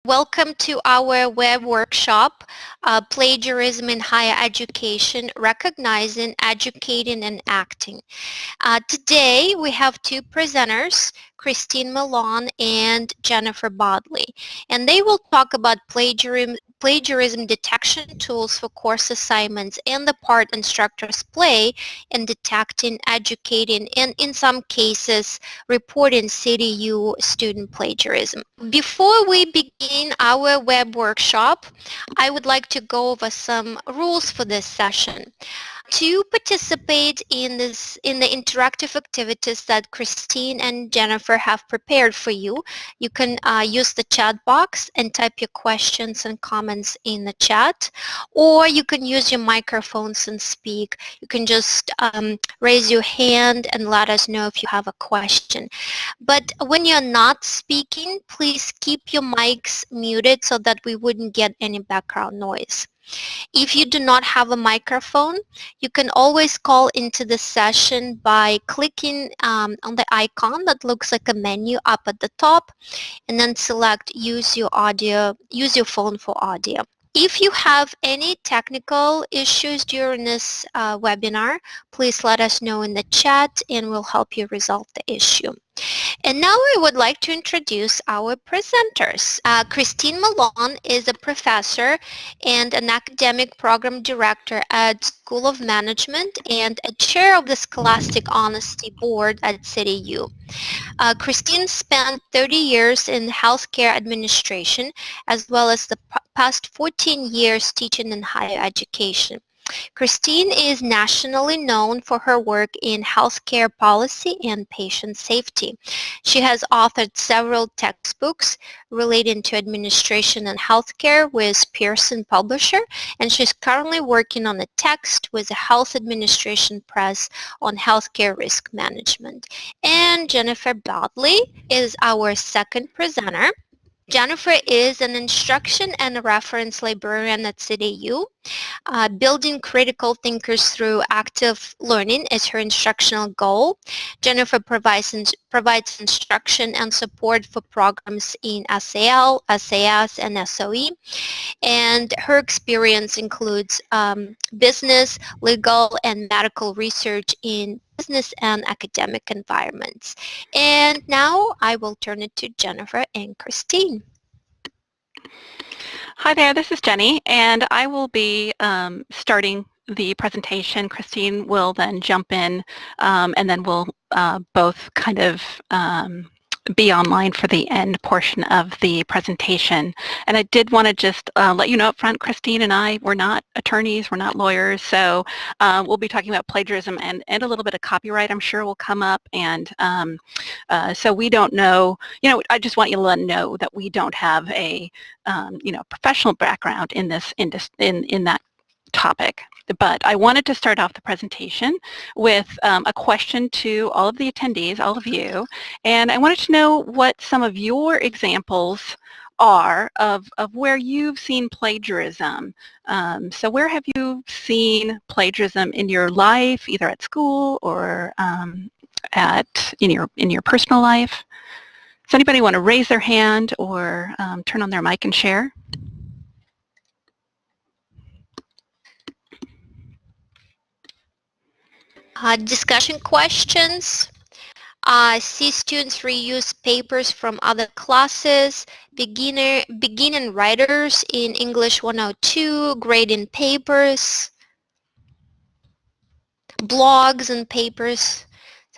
Welcome to our web workshop, Plagiarism in Higher Education, Recognizing, Educating, and Acting. Today we have two presenters, Christine Milan and Jennifer Bodley, and they will talk about plagiarism detection tools for course assignments and the part instructors play in detecting, educating, and in some cases reporting CityU student plagiarism. Before we begin our web workshop, I would like to go over some rules for this session. To participate in the interactive activities that Christine and Jennifer have prepared for you, you can use the chat box and type your questions and comments in the chat, or you can use your microphones and speak. You can just raise your hand and let us know if you have a question. But when you're not speaking, please keep your mics muted so that we wouldn't get any background noise. If you do not have a microphone, you can always call into the session by clicking on the icon that looks like a menu up at the top, and then select use your phone for audio. If you have any technical issues during this webinar, please let us know in the chat and we'll help you resolve the issue. And now I would like to introduce our presenters. Christine Milan is a professor and an academic program director at School of Management and a chair of the Scholastic Honesty Board at CityU. Christine spent 30 years in healthcare administration as well as the past 14 years teaching in higher education. Christine is nationally known for her work in healthcare policy and patient safety. She has authored several textbooks relating to administration and healthcare with Pearson Publisher, and she's currently working on a text with the Health Administration Press on healthcare risk management. And Jennifer Bodley is our second presenter. Jennifer is an instruction and reference librarian at CityU. Building critical thinkers through active learning is her instructional goal. Jennifer provides instruction and support for programs in SAL, SAS, and SOE. And her experience includes business, legal, and medical research in business and academic environments. And now I will turn it to Jennifer and Christine. Hi there, this is Jenny, and I will be starting the presentation. Christine will then jump in, and then we'll both kind of be online for the end portion of the presentation. And I did want to just let you know up front, Christine and I, we're not attorneys, we're not lawyers, so we'll be talking about plagiarism and a little bit of copyright, I'm sure will come up. And so we don't know, I just want you to know that we don't have a professional background in this, in that topic. But I wanted to start off the presentation with a question to all of the attendees, all of you, and I wanted to know what some of your examples are of where you've seen plagiarism. So where have you seen plagiarism in your life, either at school or in your personal life? Does anybody want to raise their hand or turn on their mic and share? Discussion questions. See students reuse papers from other classes, beginning writers in English 102, grading papers, blogs and papers.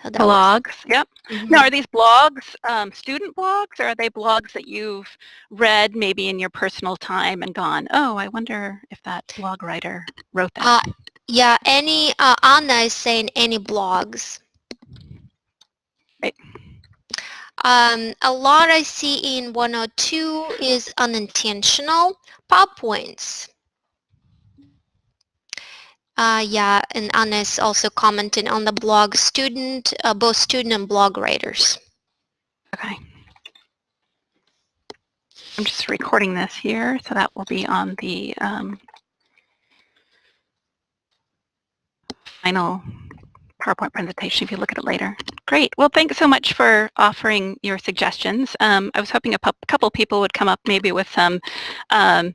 So blogs, yep. Mm-hmm. Now, are these blogs student blogs, or are they blogs that you've read maybe in your personal time and gone, oh, I wonder if that blog writer wrote that? Yeah, Anna is saying any blogs. Right. A lot I see in 102 is unintentional. PowerPoints. Yeah, and Anna is also commenting on the blog both student and blog writers. Okay. I'm just recording this here, so that will be on the final PowerPoint presentation if you look at it later. Great. Well, thanks so much for offering your suggestions. I was hoping a couple people would come up maybe with some um,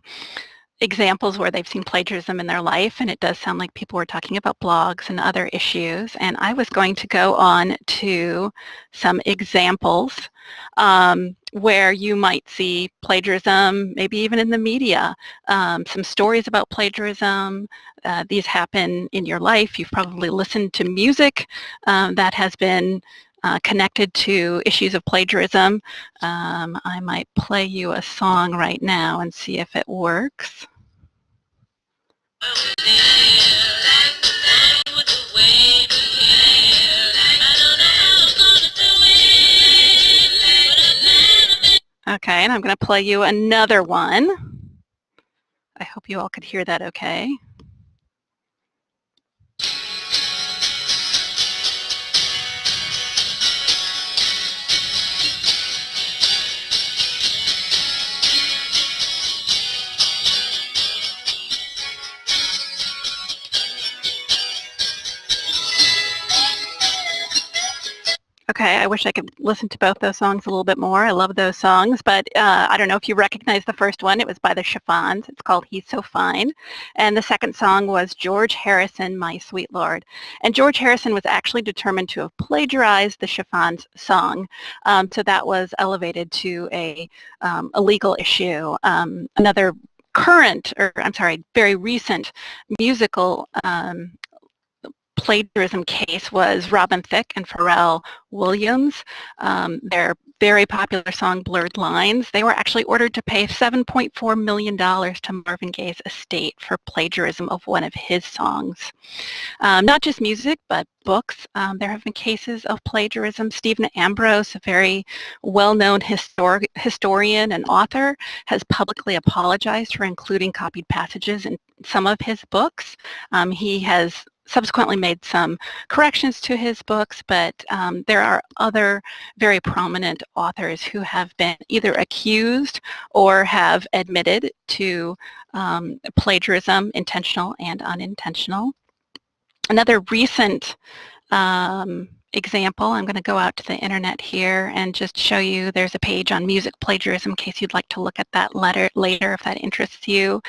examples where they've seen plagiarism in their life, and it does sound like people were talking about blogs and other issues. And I was going to go on to some examples where you might see plagiarism, maybe even in the media, some stories about plagiarism. These happen in your life. You've probably listened to music that has been connected to issues of plagiarism. I might play you a song right now and see if it works. Okay, and I'm going to play you another one. I hope you all could hear that okay. Okay, I wish I could listen to both those songs a little bit more. I love those songs, but I don't know if you recognize the first one. It was by the Chiffons. It's called He's So Fine. And the second song was George Harrison, My Sweet Lord. And George Harrison was actually determined to have plagiarized the Chiffons song. So that was elevated to a legal issue. Another very recent musical plagiarism case was Robin Thicke and Pharrell Williams. Their very popular song, Blurred Lines, they were actually ordered to pay $7.4 million to Marvin Gaye's estate for plagiarism of one of his songs. Not just music, but books. There have been cases of plagiarism. Stephen Ambrose, a very well-known historian and author, has publicly apologized for including copied passages in some of his books. He has subsequently made some corrections to his books, but there are other very prominent authors who have been either accused or have admitted to plagiarism, intentional and unintentional. Another recent example, I'm going to go out to the internet here and just show you there's a page on music plagiarism in case you'd like to look at that later if that interests you.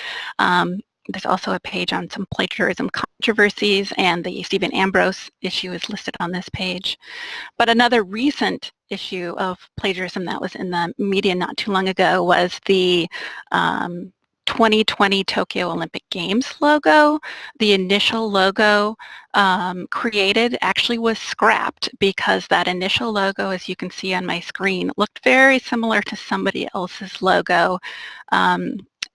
There's also a page on some plagiarism controversies, and the Stephen Ambrose issue is listed on this page. But another recent issue of plagiarism that was in the media not too long ago was the 2020 Tokyo Olympic Games logo. The initial logo created actually was scrapped because that initial logo, as you can see on my screen, looked very similar to somebody else's logo.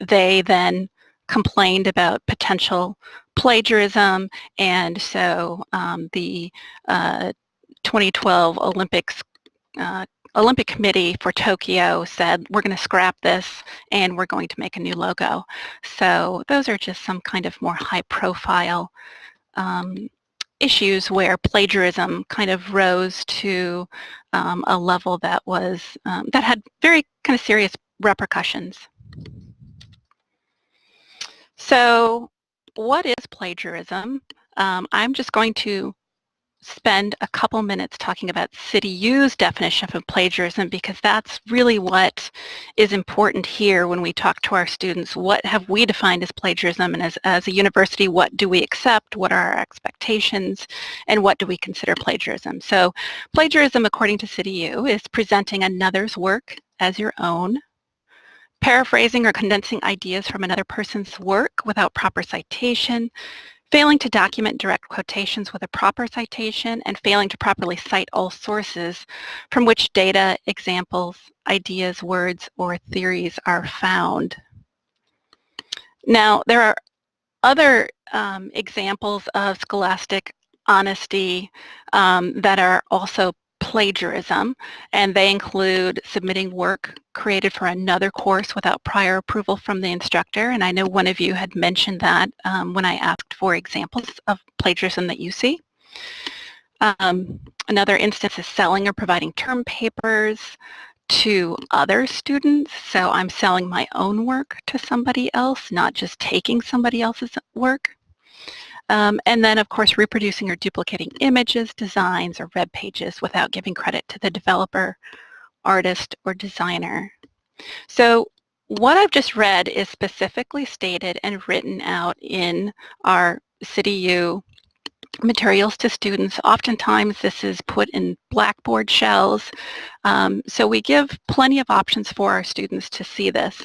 They then complained about potential plagiarism, and so the 2012 Olympic Committee for Tokyo said, we're going to scrap this and we're going to make a new logo. So those are just some kind of more high-profile issues where plagiarism kind of rose to a level that was that had very kind of serious repercussions. So what is plagiarism? I'm just going to spend a couple minutes talking about CityU's definition of plagiarism because that's really what is important here when we talk to our students. What have we defined as plagiarism, and as a university, what do we accept? What are our expectations? And what do we consider plagiarism? So plagiarism, according to CityU, is presenting another's work as your own, paraphrasing or condensing ideas from another person's work without proper citation, failing to document direct quotations with a proper citation, and failing to properly cite all sources from which data, examples, ideas, words, or theories are found. Now, there are other examples of scholastic honesty that are also plagiarism, and they include submitting work created for another course without prior approval from the instructor. And I know one of you had mentioned that when I asked for examples of plagiarism that you see. Another instance is selling or providing term papers to other students. So I'm selling my own work to somebody else, not just taking somebody else's work. And then, of course, reproducing or duplicating images, designs, or web pages without giving credit to the developer, artist, or designer. So what I've just read is specifically stated and written out in our CityU materials to students. Oftentimes this is put in Blackboard shells. So we give plenty of options for our students to see this.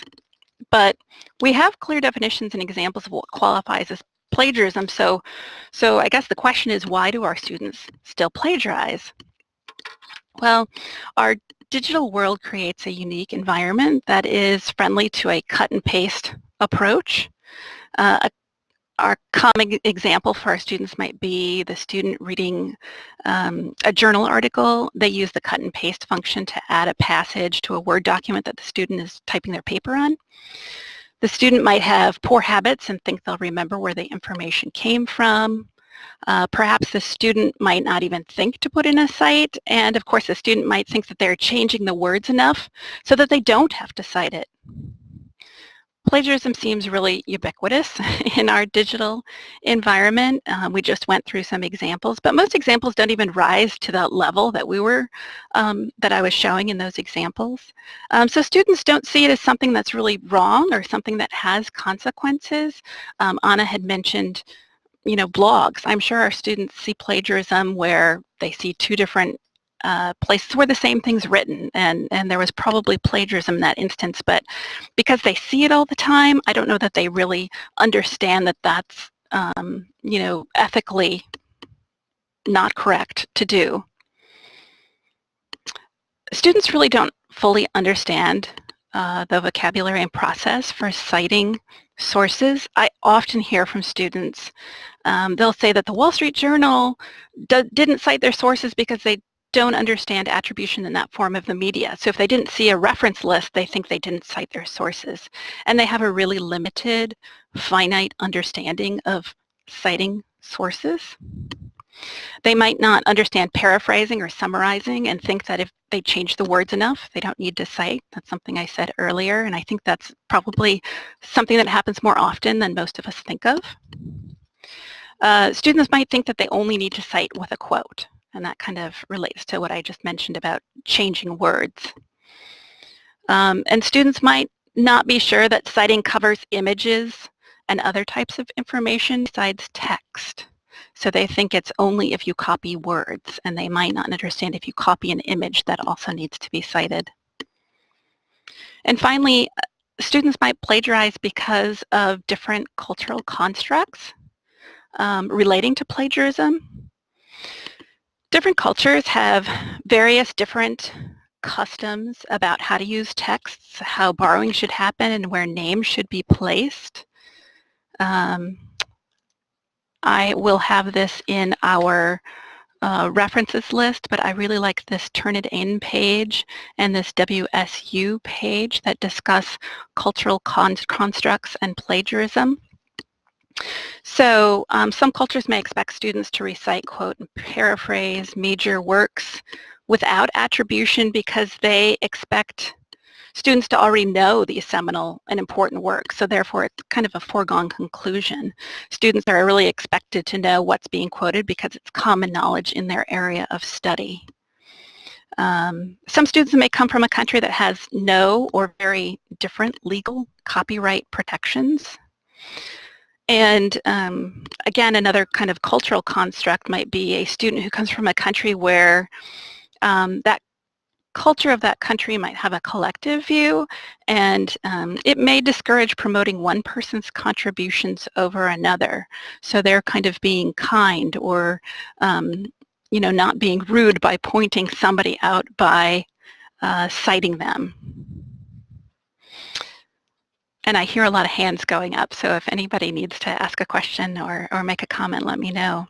But we have clear definitions and examples of what qualifies as plagiarism. So I guess the question is, why do our students still plagiarize? Well, our digital world creates a unique environment that is friendly to a cut and paste approach. Our common example for our students might be the student reading a journal article. They use the cut and paste function to add a passage to a Word document that the student is typing their paper on. The student might have poor habits and think they'll remember where the information came from. Perhaps the student might not even think to put in a cite, and of course the student might think that they're changing the words enough so that they don't have to cite it. Plagiarism seems really ubiquitous in our digital environment. We just went through some examples, but most examples don't even rise to that level that that I was showing in those examples. So students don't see it as something that's really wrong or something that has consequences. Anna had mentioned, blogs. I'm sure our students see plagiarism where they see two different places where the same thing's written, and there was probably plagiarism in that instance, but because they see it all the time, I don't know that they really understand that that's, ethically not correct to do. Students really don't fully understand the vocabulary and process for citing sources. I often hear from students, they'll say that the Wall Street Journal didn't cite their sources because they don't understand attribution in that form of the media. So if they didn't see a reference list, they think they didn't cite their sources. And they have a really limited, finite understanding of citing sources. They might not understand paraphrasing or summarizing and think that if they change the words enough, they don't need to cite. That's something I said earlier, and I think that's probably something that happens more often than most of us think of. Students might think that they only need to cite with a quote. And that kind of relates to what I just mentioned about changing words. And students might not be sure that citing covers images and other types of information besides text. So they think it's only if you copy words, and they might not understand if you copy an image that also needs to be cited. And finally, students might plagiarize because of different cultural constructs relating to plagiarism. Different cultures have various different customs about how to use texts, how borrowing should happen, and where names should be placed. I will have this in our references list, but I really like this Turn It In page and this WSU page that discuss cultural constructs and plagiarism. So some cultures may expect students to recite, quote, and paraphrase major works without attribution because they expect students to already know these seminal and important works. So therefore, it's kind of a foregone conclusion. Students are really expected to know what's being quoted because it's common knowledge in their area of study. Some students may come from a country that has no or very different legal copyright protections. And again, another kind of cultural construct might be a student who comes from a country where that culture of that country might have a collective view, and it may discourage promoting one person's contributions over another. So they're kind of being kind or, not being rude by pointing somebody out by citing them. And I hear a lot of hands going up, so if anybody needs to ask a question or make a comment, let me know.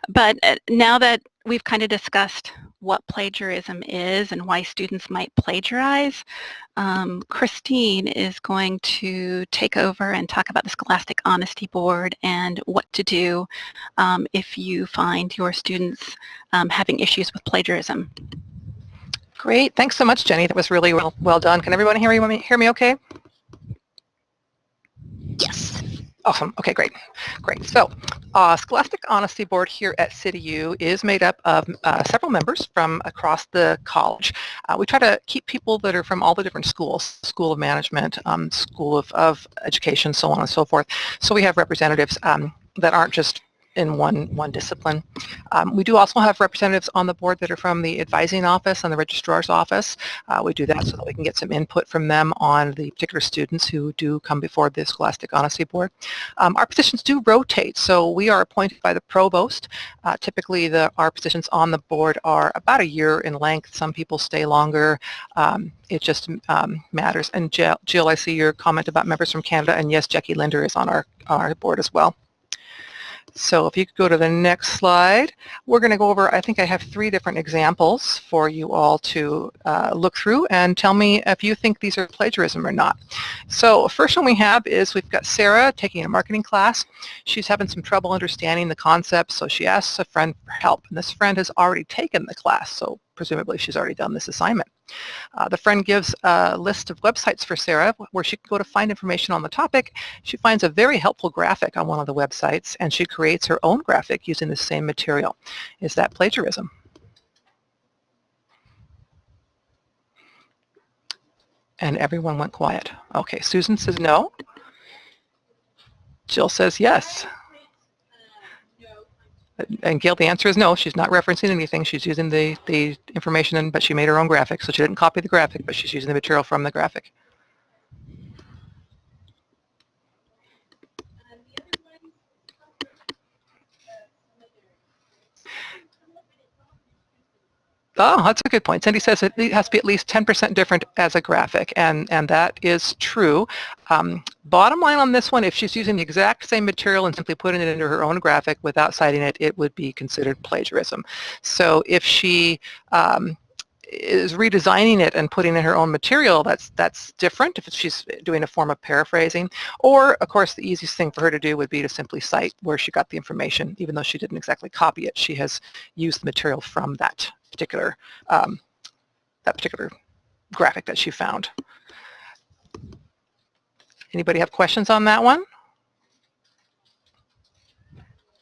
But now that we've kind of discussed what plagiarism is and why students might plagiarize, Christine is going to take over and talk about the Scholastic Honesty Board and what to do if you find your students having issues with plagiarism. Great. Thanks so much, Jenny. That was really well done. Can everyone hear me okay? Yes. Awesome. Okay, great. So Scholastic Honesty Board here at CityU is made up of several members from across the college. We try to keep people that are from all the different schools, School of Management, School of Education, so on and so forth. So we have representatives that aren't just in one discipline. We do also have representatives on the board that are from the advising office and the registrar's office. We do that so that we can get some input from them on the particular students who do come before the Scholastic Honesty Board. Our positions do rotate, so we are appointed by the provost. Typically our positions on the board are about a year in length. Some people stay longer. It just matters. And Jill, I see your comment about members from Canada, and yes, Jackie Linder is on our board as well. So if you could go to the next slide, we're going to go over, I think I have 3 different examples for you all to look through and tell me if you think these are plagiarism or not. So first one we have is we've got Sarah taking a marketing class. She's having some trouble understanding the concepts, so she asks a friend for help, and this friend has already taken the class, so presumably she's already done this assignment. The friend gives a list of websites for Sarah where she can go to find information on the topic. She finds a very helpful graphic on one of the websites, and she creates her own graphic using the same material. Is that plagiarism? And everyone went quiet. Okay, Susan says no. Jill says yes. And Gail, the answer is no. She's not referencing anything. She's using the information, but she made her own graphic. So she didn't copy the graphic, but she's using the material from the graphic. Oh, that's a good point. Cindy says it has to be at least 10% different as a graphic, and that is true. Bottom line on this one, if she's using the exact same material and simply putting it into her own graphic without citing it, it would be considered plagiarism. So if she is redesigning it and putting in her own material, that's different if she's doing a form of paraphrasing. Or, of course, the easiest thing for her to do would be to simply cite where she got the information. Even though she didn't exactly copy it, she has used the material from that particular graphic that she found. Anybody have questions on that one?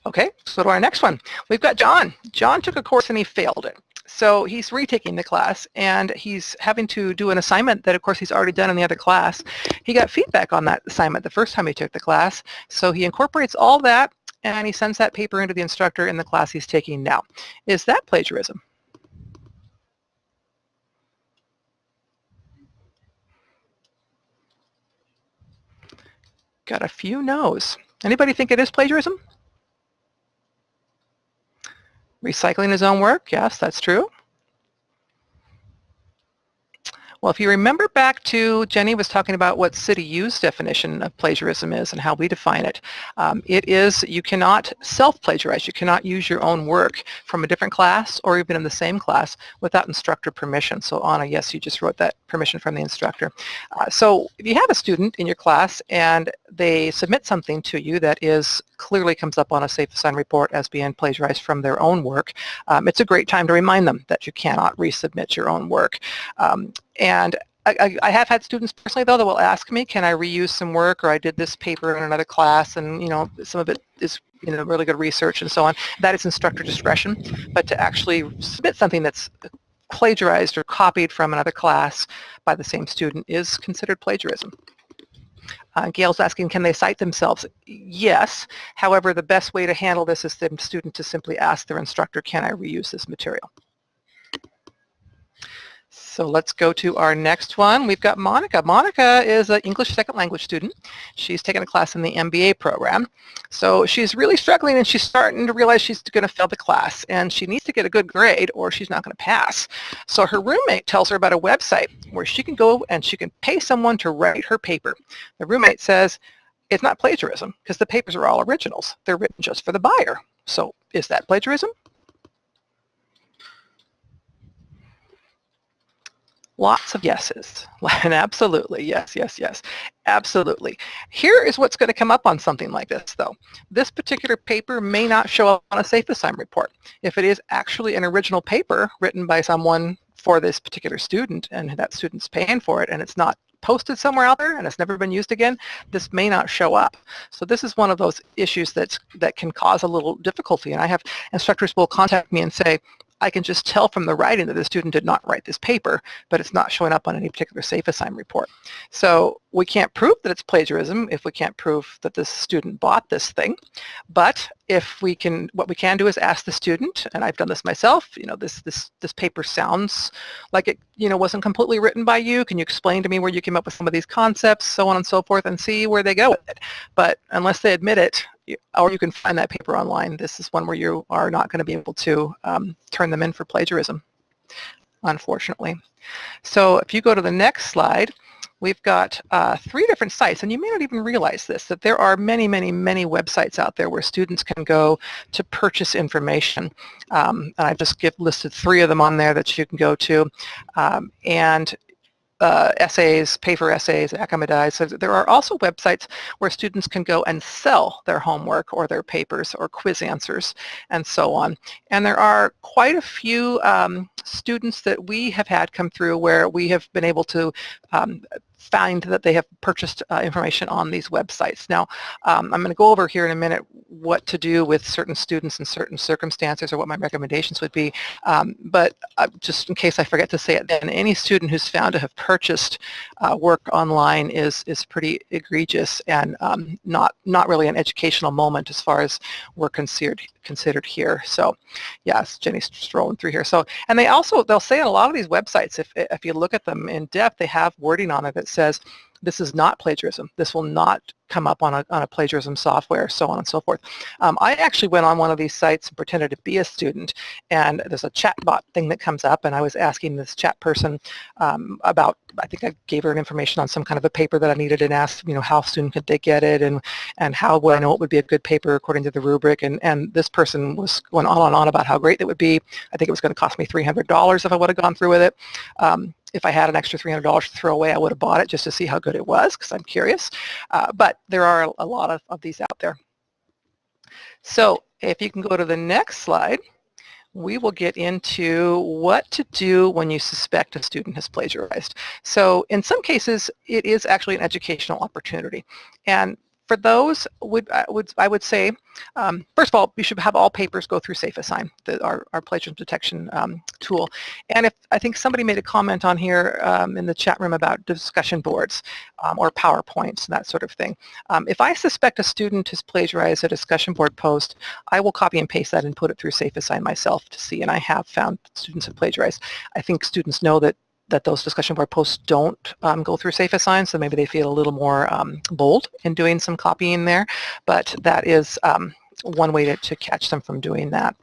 Okay, let's go to our next one. We've got John. John took a course and he failed it. So he's retaking the class, and he's having to do an assignment that, of course, he's already done in the other class. He got feedback on that assignment the first time he took the class, so he incorporates all that, and he sends that paper into the instructor in the class he's taking now. Is that plagiarism? Got a few no's. Anybody think it is plagiarism? Recycling his own work? Yes, that's true. Well, if you remember back to, Jenny was talking about what CityU's definition of plagiarism is and how we define it. It is, you cannot self-plagiarize. You cannot use your own work from a different class or even in the same class without instructor permission. So Anna, yes, you just wrote that permission from the instructor. So if you have a student in your class and they submit something to you that clearly comes up on a safe assign report as being plagiarized from their own work, it's a great time to remind them that you cannot resubmit your own work. And I have had students personally, though, that will ask me, can I reuse some work, or I did this paper in another class, and, some of it is, really good research and so on. That is instructor discretion. But to actually submit something that's plagiarized or copied from another class by the same student is considered plagiarism. Gail's asking, can they cite themselves? Yes. However, the best way to handle this is the student to simply ask their instructor, can I reuse this material? So let's go to our next one. We've got Monica. Monica is an English second language student. She's taken a class in the MBA program. So she's really struggling, and she's starting to realize she's going to fail the class, and she needs to get a good grade or she's not going to pass. So her roommate tells her about a website where she can go and she can pay someone to write her paper. The roommate says it's not plagiarism because the papers are all originals. They're written just for the buyer. So is that plagiarism? Lots of yeses, and absolutely, yes, yes, yes, absolutely. Here is what's going to come up on something like this, though. This particular paper may not show up on a safe assign report. If it is actually an original paper written by someone for this particular student, and that student's paying for it, and it's not posted somewhere out there and it's never been used again, this may not show up. So this is one of those issues that can cause a little difficulty. And I have instructors will contact me and say, I can just tell from the writing that the student did not write this paper, but it's not showing up on any particular safe assign report. So we can't prove that it's plagiarism if we can't prove that the student bought this thing. But if we can, what we can do is ask the student, and I've done this myself, this paper sounds like it, wasn't completely written by you. Can you explain to me where you came up with some of these concepts, so on and so forth, and see where they go with it. But unless they admit it, or you can find that paper online, this is one where you are not going to be able to turn them in for plagiarism, unfortunately. So if you go to the next slide, we've got 3 different sites, and you may not even realize this, that there are many, many, many websites out there where students can go to purchase information. And I've just listed 3 of them on there that you can go to. Essays, paper essays, Academize. So there are also websites where students can go and sell their homework or their papers or quiz answers and so on. And there are quite a few students that we have had come through where we have been able to find that they have purchased information on these websites. Now, I'm going to go over here in a minute what to do with certain students in certain circumstances or what my recommendations would be, but just in case I forget to say it then, any student who's found to have purchased work online is pretty egregious and not really an educational moment as far as we're considered here. So yes, Jenny's strolling through here. So, and they'll say on a lot of these websites, if you look at them in depth, they have wording on it that says this is not plagiarism. This will not come up on a plagiarism software, so on and so forth. I actually went on one of these sites and pretended to be a student, and there's a chat bot thing that comes up, and I was asking this chat person about, I think I gave her information on some kind of a paper that I needed and asked, how soon could they get it, and how would I know it would be a good paper according to the rubric, and this person was going on and on about how great it would be. I think it was going to cost me $300 if I would have gone through with it. If I had an extra $300 to throw away, I would have bought it just to see how good it was, because I'm curious. But there are a lot of these out there. So if you can go to the next slide, we will get into what to do when you suspect a student has plagiarized. So in some cases, it is actually an educational opportunity. And for those, I would say, first of all, you should have all papers go through Safe Assign, our plagiarism detection tool. And I think somebody made a comment on here in the chat room about discussion boards or PowerPoints and that sort of thing. If I suspect a student has plagiarized a discussion board post, I will copy and paste that and put it through Safe Assign myself to see, and I have found students have plagiarized. I think students know that those discussion board posts don't go through Safe Assign, so maybe they feel a little more bold in doing some copying there, but that is one way to catch them from doing that.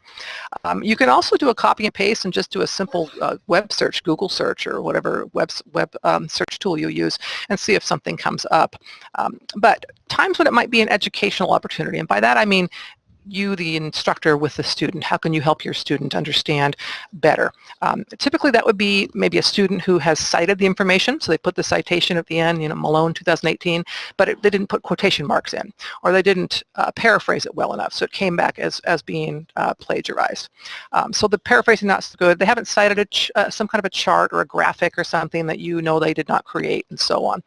You can also do a copy and paste and just do a simple web search, Google search, or whatever web search tool you use, and see if something comes up. But times when it might be an educational opportunity, and by that I mean you, the instructor, with the student. How can you help your student understand better? Typically that would be maybe a student who has cited the information, so they put the citation at the end, Malone 2018, but they didn't put quotation marks in, or they didn't paraphrase it well enough, so it came back as being plagiarized. So the paraphrasing not so good. They haven't cited some kind of a chart or a graphic or something that they did not create, and so on.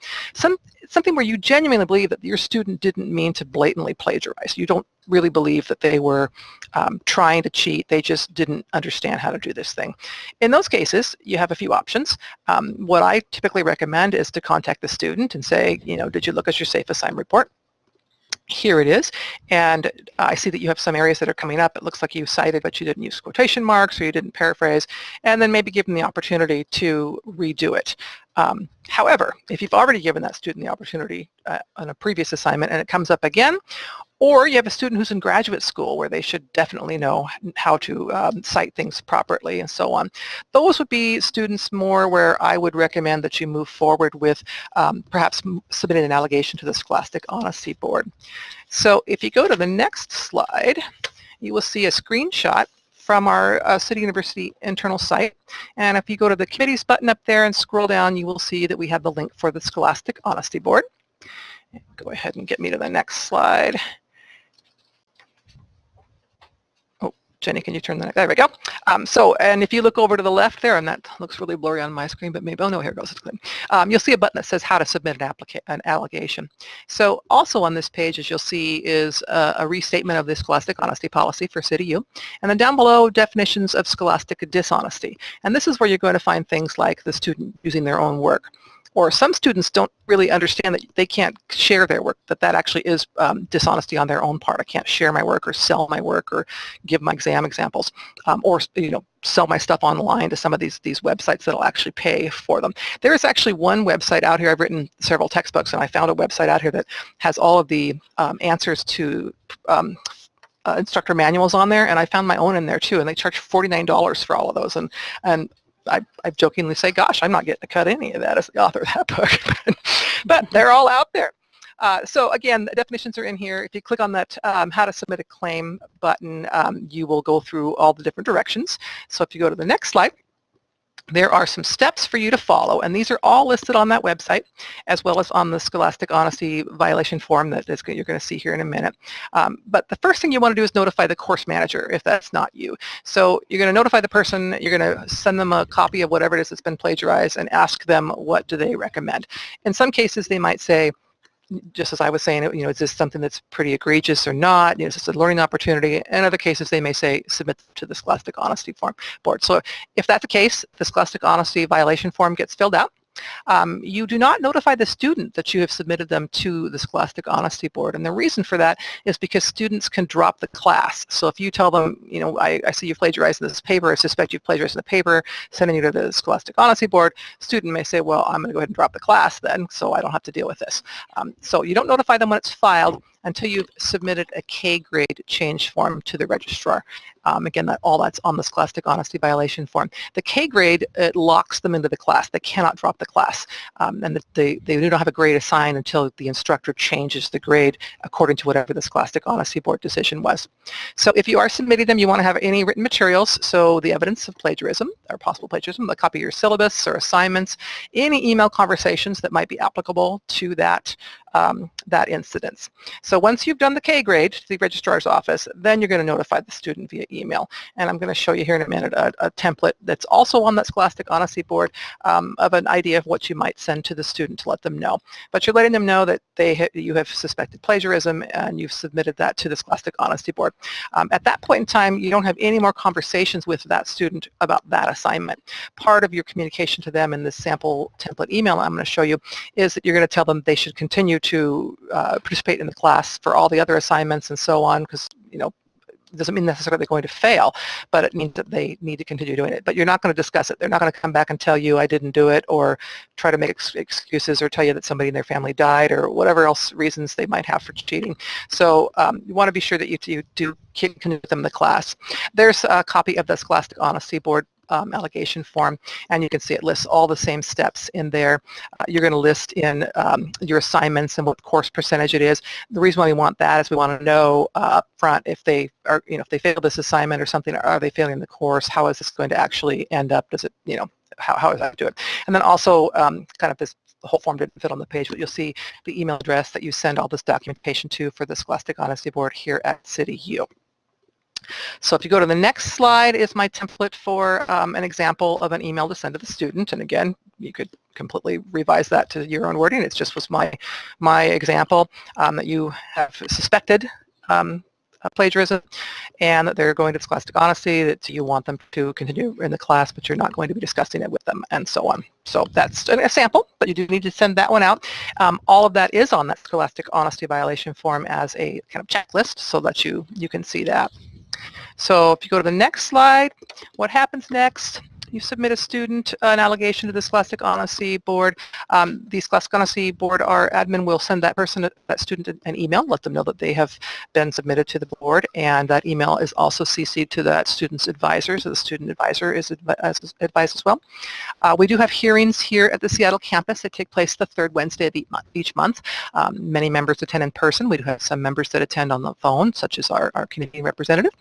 Something where you genuinely believe that your student didn't mean to blatantly plagiarize. You don't really believe that they were trying to cheat. They just didn't understand how to do this thing. In those cases, you have a few options. What I typically recommend is to contact the student and say, did you look at your Safe Assign report? Here it is, and I see that you have some areas that are coming up. It looks like you cited, but you didn't use quotation marks or you didn't paraphrase, and then maybe give them the opportunity to redo it. However, if you've already given that student the opportunity on a previous assignment and it comes up again, or you have a student who's in graduate school where they should definitely know how to cite things properly and so on. Those would be students more where I would recommend that you move forward with perhaps submitting an allegation to the Scholastic Honesty Board. So if you go to the next slide, you will see a screenshot from our City University internal site. And if you go to the committees button up there and scroll down, you will see that we have the link for the Scholastic Honesty Board. Go ahead and get me to the next slide. Jenny, can you turn that? There we go. And if you look over to the left there, and that looks really blurry on my screen, but maybe, oh no, here it goes. It's good. You'll see a button that says how to submit an allegation. So also on this page, as you'll see, is a restatement of the Scholastic honesty policy for CityU. And then down below, definitions of scholastic dishonesty. And this is where you're going to find things like the student using their own work. Or some students don't really understand that they can't share their work, that actually is dishonesty on their own part. I can't share my work or sell my work or give my exam examples or sell my stuff online to some of these websites that'll actually pay for them. There is actually one website out here. I've written several textbooks, and I found a website out here that has all of the answers to instructor manuals on there, and I found my own in there too, and they charge $49 for all of those. And I jokingly say, gosh, I'm not getting to cut any of that as the author of that book. But they're all out there. So again, the definitions are in here. If you click on that how to submit a claim button, you will go through all the different directions. So if you go to the next slide, there are some steps for you to follow, and these are all listed on that website, as well as on the Scholastic Honesty Violation form that you're going to see here in a minute. But the first thing you want to do is notify the course manager if that's not you. So you're going to notify the person, you're going to send them a copy of whatever it is that's been plagiarized and ask them what do they recommend. In some cases, they might say, just as I was saying, is this something that's pretty egregious or not? Is this a learning opportunity? In other cases, they may say, submit to the Scholastic Honesty Board. So if that's the case, the Scholastic Honesty Violation form gets filled out. You do not notify the student that you have submitted them to the Scholastic Honesty Board, and the reason for that is because students can drop the class. So if you tell them, I see you plagiarized this paper, I suspect you've plagiarized the paper, sending you to the Scholastic Honesty Board, student may say, well, I'm going to go ahead and drop the class then, so I don't have to deal with this. So you don't notify them when it's filed until you've submitted a K-grade change form to the registrar. Again, that's on the Scholastic Honesty Violation form. The K-grade, it locks them into the class. They cannot drop the class. And they do not have a grade assigned until the instructor changes the grade according to whatever the Scholastic Honesty Board decision was. So if you are submitting them, you want to have any written materials, so the evidence of plagiarism or possible plagiarism, a copy of your syllabus or assignments, any email conversations that might be applicable to that incident. So once you've done the K-grade to the registrar's office, then you're going to notify the student via email. And I'm going to show you here in a minute a template that's also on that Scholastic Honesty Board of an idea of what you might send to the student to let them know. But you're letting them know that you have suspected plagiarism and you've submitted that to the Scholastic Honesty Board. At that point in time, you don't have any more conversations with that student about that assignment. Part of your communication to them in this sample template email I'm going to show you is that you're going to tell them they should continue to participate in the class for all the other assignments and so on, because it doesn't mean necessarily they're going to fail, but it means that they need to continue doing it. But you're not going to discuss it. They're not going to come back and tell you I didn't do it, or try to make excuses, or tell you that somebody in their family died, or whatever else reasons they might have for cheating. So you want to be sure that you do continue with them in the class. There's a copy of the Scholastic Honesty Board allegation form, and you can see it lists all the same steps in there. You're going to list in your assignments and what course percentage it is. The reason why we want that is we want to know up front if they are, if they fail this assignment or something, are they failing the course? How is this going to actually end up? Does it, how is that do it? And then also kind of this. The whole form didn't fit on the page, but you'll see the email address that you send all this documentation to for the Scholastic Honesty Board here at CityU. So if you go to the next slide is my template for an example of an email to send to the student. And again, you could completely revise that to your own wording. It just was my example that you have suspected plagiarism, and that they're going to Scholastic Honesty, that you want them to continue in the class, but you're not going to be discussing it with them, and so on. So that's a sample, but you do need to send that one out. All of that is on that Scholastic Honesty Violation form as a kind of checklist, so that you can see that. So if you go to the next slide, what happens next? You submit a student an allegation to the Scholastic Honesty Board. The Scholastic Honesty Board, our admin will send that student an email, let them know that they have been submitted to the board, and that email is also CC'd to that student's advisor, so the student advisor is advised as well. We do have hearings here at the Seattle campus that take place the third Wednesday of each month. Many members attend in person. We do have some members that attend on the phone, such as our Canadian representative.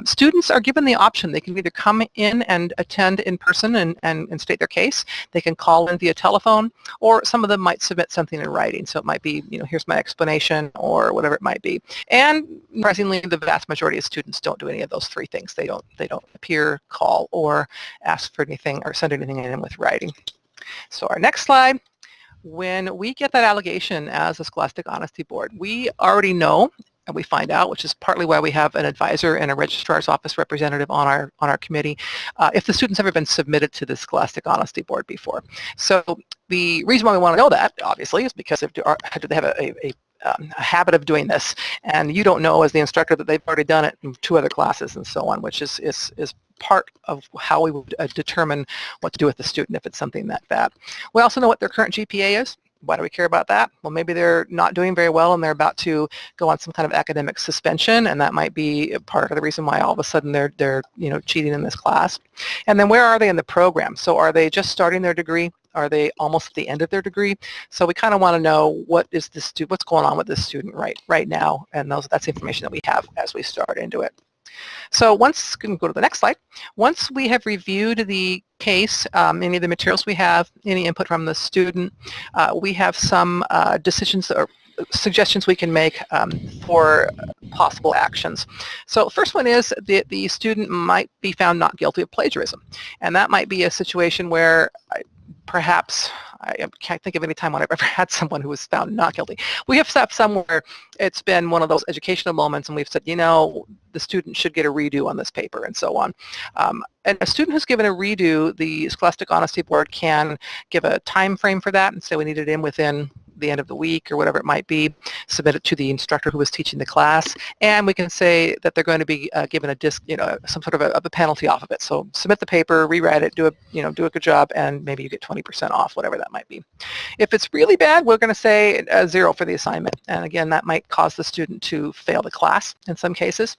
Students are given the option. They can either come in and attend attend in person and state their case. They can call in via telephone, or some of them might submit something in writing. So it might be, here's my explanation, or whatever it might be. And surprisingly, the vast majority of students don't do any of those three things. They don't appear, call, or ask for anything or send anything in with writing. So our next slide. When we get that allegation as a Scholastic Honesty Board, we already know, and we find out, which is partly why we have an advisor and a registrar's office representative on our committee, if the student's ever been submitted to the Scholastic Honesty Board before. So the reason why we want to know that, obviously, is because do they have a habit of doing this, and you don't know as the instructor that they've already done it in 2 other classes and so on, which is part of how we would determine what to do with the student if it's something like that. We also know what their current GPA is. Why do we care about that? Well, maybe they're not doing very well and they're about to go on some kind of academic suspension, and that might be part of the reason why all of a sudden they're cheating in this class. And then where are they in the program? So are they just starting their degree? Are they almost at the end of their degree? So we kind of want to know what's going on with this student right now, and that's information that we have as we start into it. So once, can go to the next slide. Once we have reviewed the case, any of the materials we have, any input from the student, we have some decisions or suggestions we can make for possible actions. So the first one is that the student might be found not guilty of plagiarism. And that might be a situation where perhaps, I can't think of any time when I've ever had someone who was found not guilty. We have stuff somewhere, it's been one of those educational moments and we've said, the student should get a redo on this paper and so on. And a student who's given a redo, the Scholastic Honesty Board can give a time frame for that and say we need it in within the end of the week or whatever it might be, submit it to the instructor who was teaching the class, and we can say that they're going to be given some sort of a penalty off of it. So submit the paper, rewrite it, do a good job, and maybe you get 20% off, whatever that might be. If it's really bad, we're going to say 0 for the assignment, and again, that might cause the student to fail the class in some cases.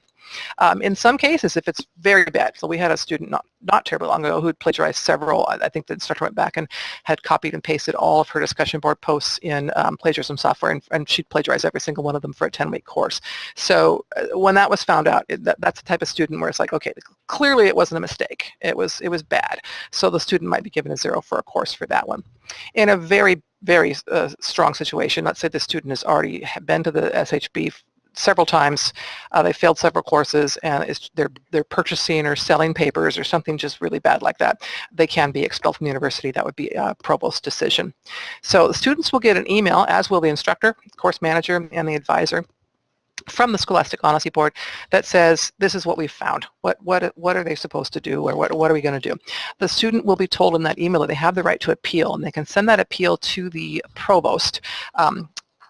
In some cases, if it's very bad, so we had a student not terribly long ago who had plagiarized several. I think the instructor went back and had copied and pasted all of her discussion board posts in plagiarism software, and she'd plagiarized every single one of them for a 10-week course. So when that was found out, that's the type of student where it's like, okay, clearly it wasn't a mistake. It was bad. So the student might be given a 0 for a course for that one. In a very, very strong situation, let's say the student has already been to the SHB several times, they failed several courses, and they're purchasing or selling papers or something just really bad like that, they can be expelled from the university. That would be a provost decision. So the students will get an email, as will the instructor, course manager, and the advisor from the Scholastic Honesty Board that says, this is what we've found. What are they supposed to do, or what are we going to do? The student will be told in that email that they have the right to appeal, and they can send that appeal to the provost.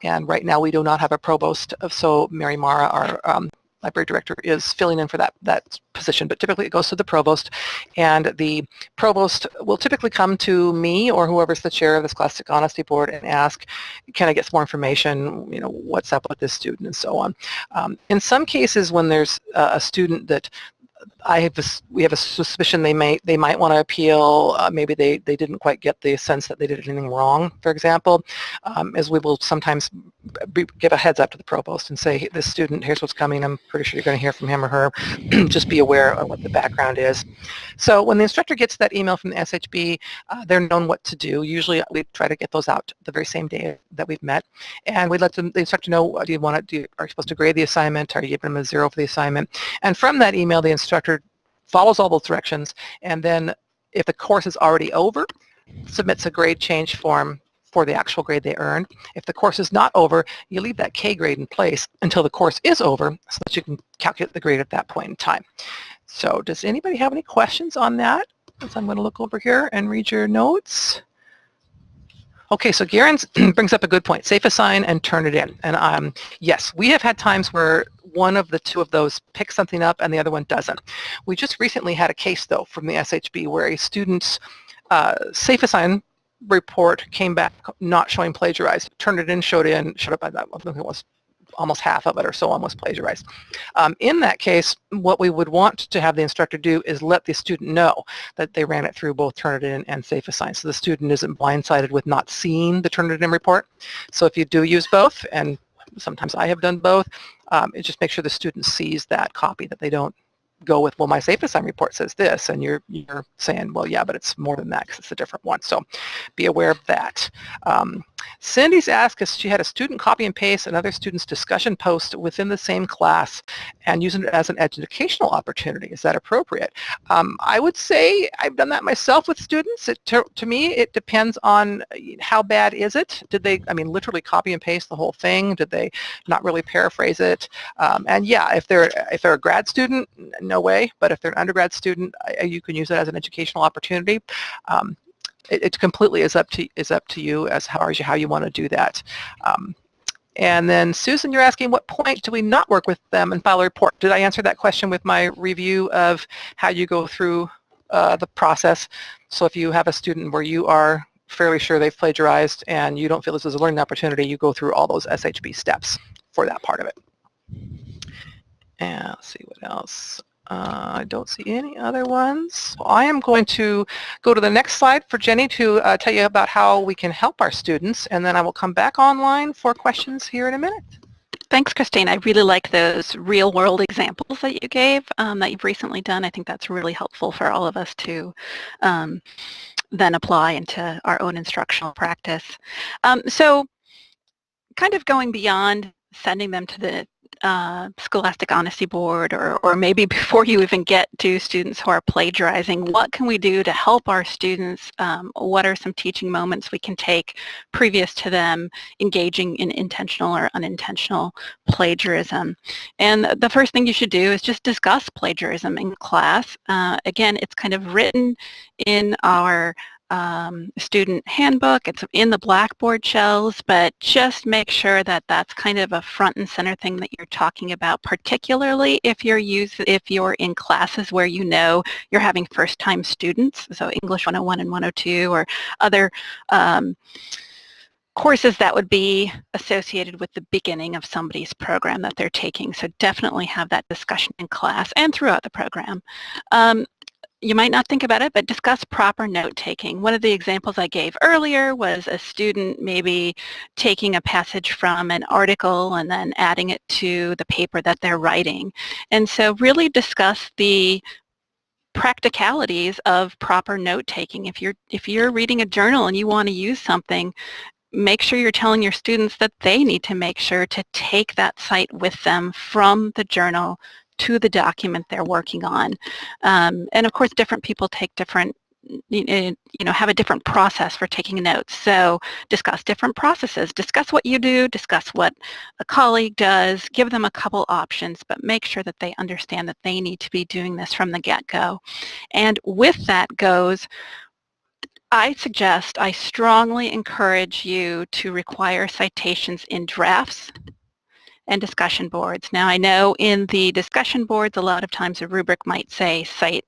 And right now we do not have a provost, so Mary Mara, our library director, is filling in for that position, but typically it goes to the provost, and the provost will typically come to me or whoever's the chair of the Scholastic Honesty Board and ask, can I get some more information, what's up with this student and so on. In some cases, when there's a student that we have a suspicion they might want to appeal. Maybe they didn't quite get the sense that they did anything wrong, for example, as we will sometimes give a heads up to the provost and say, this student, here's what's coming. I'm pretty sure you're going to hear from him or her. Just be aware of what the background is. So when the instructor gets that email from the SHB, they're known what to do. Usually we try to get those out the very same day that we've met, and we let the instructor know, are you supposed to grade the assignment? Are you giving them a 0 for the assignment? And from that email, the instructor follows all those directions, and then if the course is already over, submits a grade change form for the actual grade they earned. If the course is not over, you leave that K grade in place until the course is over so that you can calculate the grade at that point in time. So does anybody have any questions on that? So I'm going to look over here and read your notes. Okay, so Garen brings up a good point. Safe assign and turn it in. And yes, we have had times where one of the two of those picks something up and the other one doesn't. We just recently had a case, though, from the SHB where a student's safe assign report came back not showing plagiarized. Turned it in, showed up by that. I think it was almost half of it or so on was plagiarized. In that case, what we would want to have the instructor do is let the student know that they ran it through both Turnitin and Safe Assign, so the student isn't blindsided with not seeing the Turnitin report. So if you do use both, and sometimes I have done both, it just makes sure the student sees that copy, that they don't go with, well, my safe assigned report says this, and you're saying, well, yeah, but it's more than that because it's a different one. So be aware of that. Cindy's asked if she had a student copy and paste another student's discussion post within the same class and use it as an educational opportunity. Is that appropriate? I would say I've done that myself with students. To me, it depends on how bad is it. Did they, literally copy and paste the whole thing? Did they not really paraphrase it? And yeah, if they're a grad student, no way. But if they're an undergrad student, you can use it as an educational opportunity. It completely is up to you as how you want to do that. And then Susan, you're asking, what point do we not work with them and file a report? Did I answer that question with my review of how you go through the process? So if you have a student where you are fairly sure they've plagiarized and you don't feel this is a learning opportunity, you go through all those SHB steps for that part of it. And let's see what else. I don't see any other ones. So I am going to go to the next slide for Jenny to tell you about how we can help our students, and then I will come back online for questions here in a minute. Thanks, Christine. I really like those real-world examples that you gave that you've recently done. I think that's really helpful for all of us to then apply into our own instructional practice. So kind of going beyond sending them to the Scholastic Honesty Board, or maybe before you even get to students who are plagiarizing, what can we do to help our students? What are some teaching moments we can take previous to them engaging in intentional or unintentional plagiarism? And the first thing you should do is just discuss plagiarism in class. Again, it's kind of written in our student handbook. It's in the Blackboard shells, but just make sure that that's kind of a front and center thing that you're talking about, particularly if you're in classes where you know you're having first-time students, so English 101 and 102 or other courses that would be associated with the beginning of somebody's program that they're taking. So definitely have that discussion in class and throughout the program. You might not think about it, but discuss proper note-taking. One of the examples I gave earlier was a student maybe taking a passage from an article and then adding it to the paper that they're writing. And so really discuss the practicalities of proper note-taking. If you're reading a journal and you want to use something, make sure you're telling your students that they need to make sure to take that cite with them from the journal to the document they're working on. And of course, different people take different, have a different process for taking notes. So discuss different processes. Discuss what you do, discuss what a colleague does, give them a couple options, but make sure that they understand that they need to be doing this from the get-go. And with that goes, I strongly encourage you to require citations in drafts and discussion boards. Now, I know in the discussion boards, a lot of times a rubric might say cite,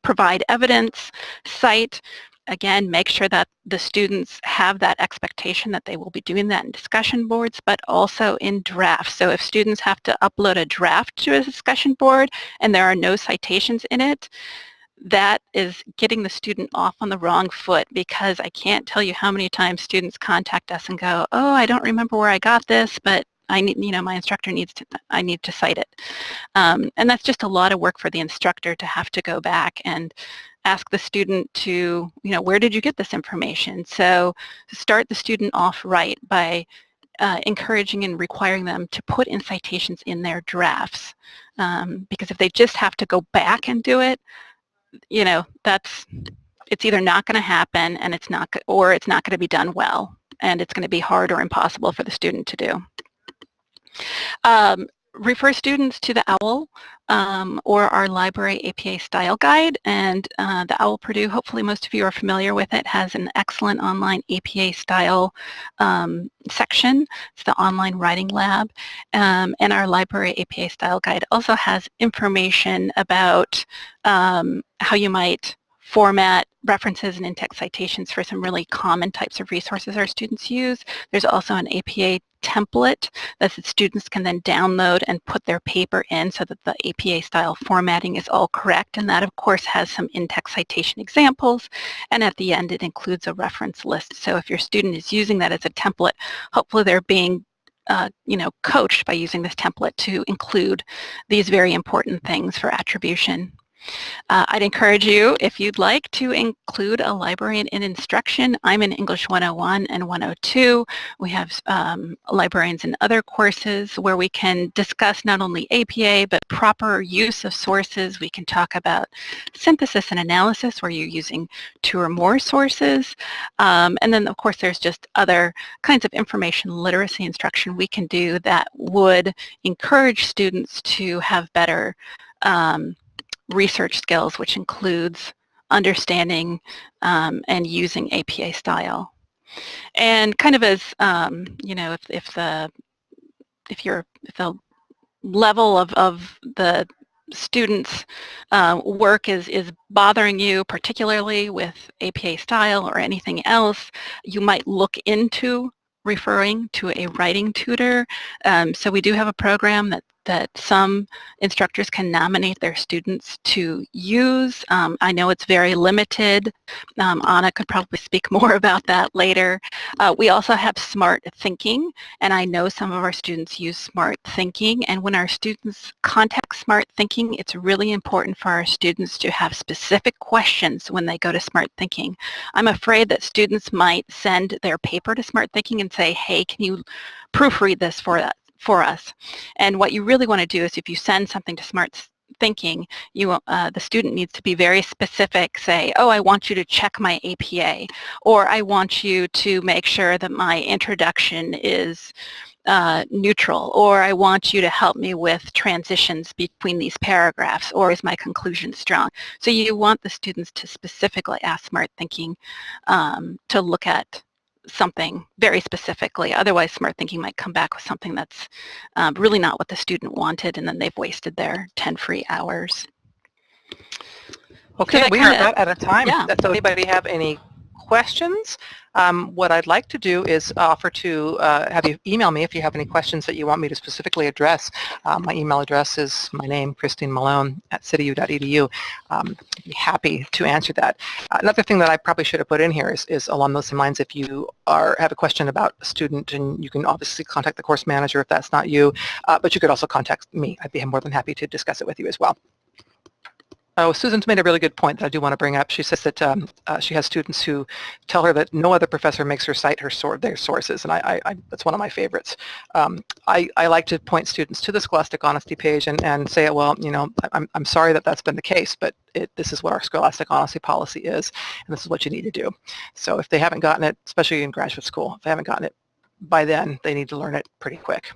provide evidence, cite. Again, make sure that the students have that expectation that they will be doing that in discussion boards, but also in drafts. So if students have to upload a draft to a discussion board and there are no citations in it, that is getting the student off on the wrong foot, because I can't tell you how many times students contact us and go, oh, I don't remember where I got this, but I need, my instructor I need to cite it. And that's just a lot of work for the instructor to have to go back and ask the student to, where did you get this information? So start the student off right by encouraging and requiring them to put in citations in their drafts. Because if they just have to go back and do it, it's either not going to happen and it's not going to be done well, and it's going to be hard or impossible for the student to do. Refer students to the OWL or our library APA style guide, and the OWL Purdue, hopefully most of you are familiar with it, has an excellent online APA style section. It's the online writing lab, and our library APA style guide also has information about how you might format references and in-text citations for some really common types of resources our students use. There's also an APA template that the students can then download and put their paper in so that the APA style formatting is all correct, and that of course has some in-text citation examples, and at the end it includes a reference list. So if your student is using that as a template, hopefully they're being coached by using this template to include these very important things for attribution. I'd encourage you, if you'd like, to include a librarian in instruction. I'm in English 101 and 102. We have librarians in other courses where we can discuss not only APA, but proper use of sources. We can talk about synthesis and analysis where you're using 2 or more sources. And then, of course, there's just other kinds of information literacy instruction we can do that would encourage students to have better research skills, which includes understanding and using APA style. And kind of as if the level of the students' work is bothering you, particularly with APA style or anything else, you might look into referring to a writing tutor. So we do have a program that some instructors can nominate their students to use. I know it's very limited. Anna could probably speak more about that later. We also have Smart Thinking, and I know some of our students use Smart Thinking, and when our students contact Smart Thinking, it's really important for our students to have specific questions when they go to Smart Thinking. I'm afraid that students might send their paper to Smart Thinking and say, hey, can you proofread this for us? And what you really want to do is if you send something to Smart Thinking, the student needs to be very specific, say, oh, I want you to check my APA, or I want you to make sure that my introduction is neutral, or I want you to help me with transitions between these paragraphs, or is my conclusion strong? So you want the students to specifically ask Smart Thinking to look at something very specifically. Otherwise, Smart Thinking might come back with something that's really not what the student wanted, and then they've wasted their 10 free hours. Okay, we are about out of time. Yeah. So anybody have any questions? What I'd like to do is offer to have you email me if you have any questions that you want me to specifically address. My email address is my name, Christine Malone @CityU.edu. I'd be happy to answer that. Another thing that I probably should have put in here is along those same lines, if you have a question about a student, and you can obviously contact the course manager if that's not you, but you could also contact me. I'd be more than happy to discuss it with you as well. Oh, Susan's made a really good point that I do want to bring up. She says that she has students who tell her that no other professor makes her cite their sources, and that's one of my favorites. I like to point students to the Scholastic Honesty page and say, well, I'm sorry that that's been the case, but this is what our Scholastic Honesty policy is, and this is what you need to do. So if they haven't gotten it, especially in graduate school, if they haven't gotten it by then, they need to learn it pretty quick.